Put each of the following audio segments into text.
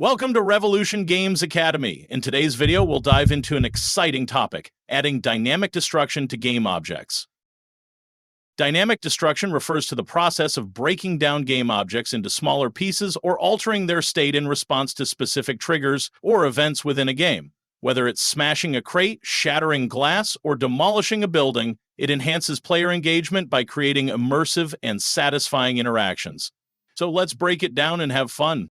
Welcome to Revolution Games Academy. In today's video, we'll dive into an exciting topic, adding dynamic destruction to game objects. Dynamic destruction refers to the process of breaking down game objects into smaller pieces or altering their state in response to specific triggers or events within a game. Whether it's smashing a crate, shattering glass, or demolishing a building, it enhances player engagement by creating immersive and satisfying interactions. So let's break it down and have fun.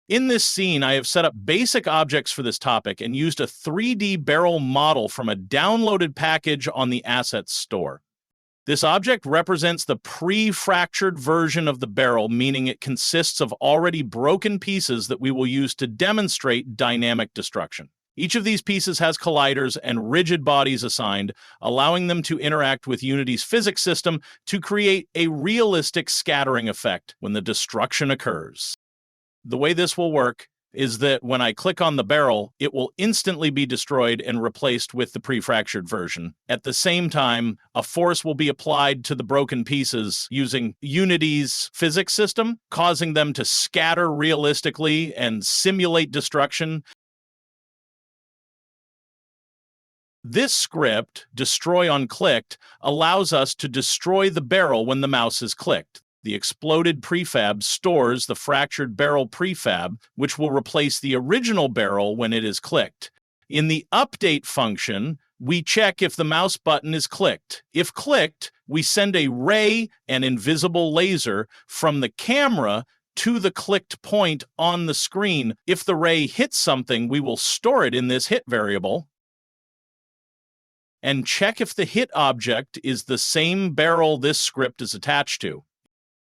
In this scene, I have set up basic objects for this topic and used a 3D barrel model from a downloaded package on the Assets store. This object represents the pre-fractured version of the barrel, meaning it consists of already broken pieces that we will use to demonstrate dynamic destruction. Each of these pieces has colliders and rigid bodies assigned, allowing them to interact with Unity's physics system to create a realistic scattering effect when the destruction occurs. The way this will work is that when I click on the barrel, it will instantly be destroyed and replaced with the pre-fractured version. At the same time, a force will be applied to the broken pieces using Unity's physics system, causing them to scatter realistically and simulate destruction. This script, destroy on clicked, allows us to destroy the barrel when the mouse is clicked. The exploded prefab stores the fractured barrel prefab, which will replace the original barrel when it is clicked. In the update function, we check if the mouse button is clicked. If clicked, we send a ray, an invisible laser, from the camera to the clicked point on the screen. If the ray hits something, we will store it in this hit variable and check if the hit object is the same barrel this script is attached to.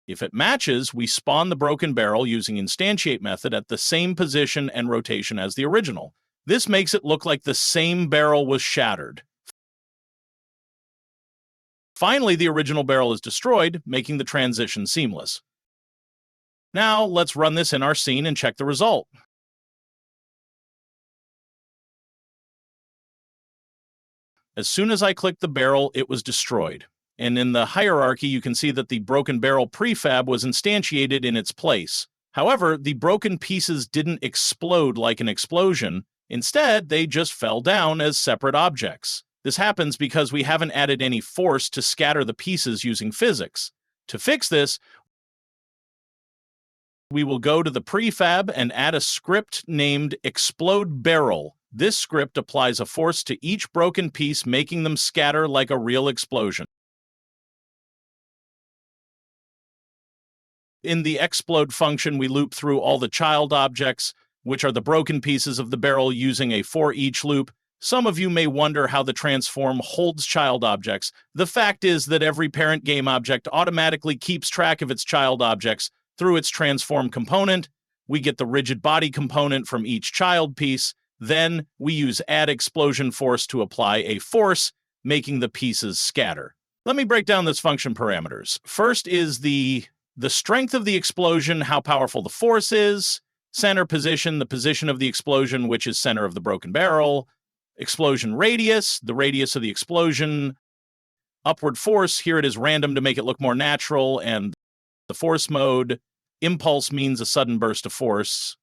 If it matches, we spawn the broken barrel using instantiate method at the same position and rotation as the original. This makes it look like the same barrel was shattered. Finally, the original barrel is destroyed, making the transition seamless. Now, let's run this in our scene and check the result. As soon as I clicked the barrel, it was destroyed. And in the hierarchy, you can see that the broken barrel prefab was instantiated in its place. However, the broken pieces didn't explode like an explosion. Instead, they just fell down as separate objects. This happens because we haven't added any force to scatter the pieces using physics. To fix this, we will go to the prefab and add a script named explode barrel. This script applies a force to each broken piece, making them scatter like a real explosion. In the explode function, we loop through all the child objects, which are the broken pieces of the barrel, using a for each loop. Some of you may wonder how the transform holds child objects. The fact is that every parent game object automatically keeps track of its child objects through its transform component. We get the rigid body component from each child piece. Then we use add explosion force to apply a force, making the pieces scatter. Let me break down this function parameters. First is the strength of the explosion, how powerful the force is, center position, the position of the explosion, which is center of the broken barrel, explosion radius, the radius of the explosion, upward force, here it is random to make it look more natural, and the force mode, impulse means a sudden burst of force.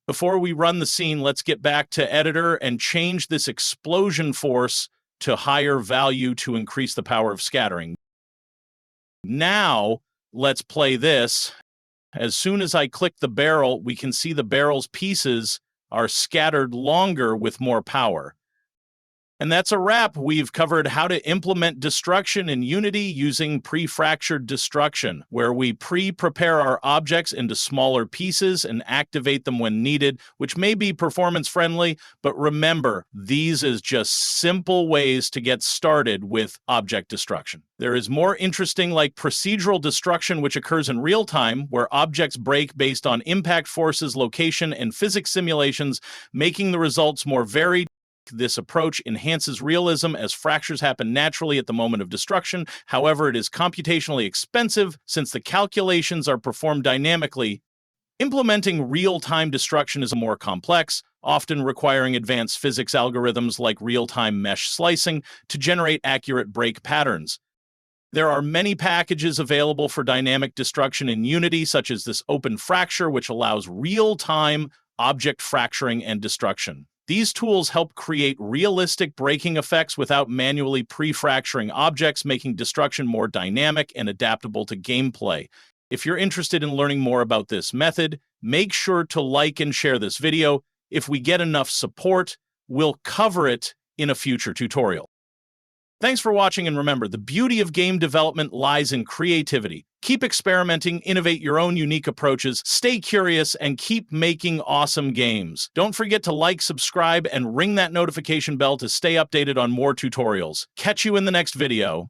Before we run the scene, let's get back to editor and change this explosion force to higher value to increase the power of scattering. Now, let's play this. As soon as I click the barrel, we can see the barrel's pieces are scattered longer with more power. And that's a wrap. We've covered how to implement destruction in Unity using pre-fractured destruction, where we pre-prepare our objects into smaller pieces and activate them when needed, which may be performance-friendly, but remember, these is just simple ways to get started with object destruction. There is more interesting like procedural destruction, which occurs in real time, where objects break based on impact forces, location, and physics simulations, making the results more varied. This approach enhances realism as fractures happen naturally at the moment of destruction. However, it is computationally expensive since the calculations are performed dynamically. Implementing real-time destruction is more complex, often requiring advanced physics algorithms like real-time mesh slicing to generate accurate break patterns. There are many packages available for dynamic destruction in Unity, such as this Open Fracture, which allows real-time object fracturing and destruction. These tools help create realistic breaking effects without manually pre-fracturing objects, making destruction more dynamic and adaptable to gameplay. If you're interested in learning more about this method, make sure to like and share this video. If we get enough support, we'll cover it in a future tutorial. Thanks for watching, and remember, the beauty of game development lies in creativity. Keep experimenting, innovate your own unique approaches, stay curious, and keep making awesome games. Don't forget to like, subscribe, and ring that notification bell to stay updated on more tutorials. Catch you in the next video.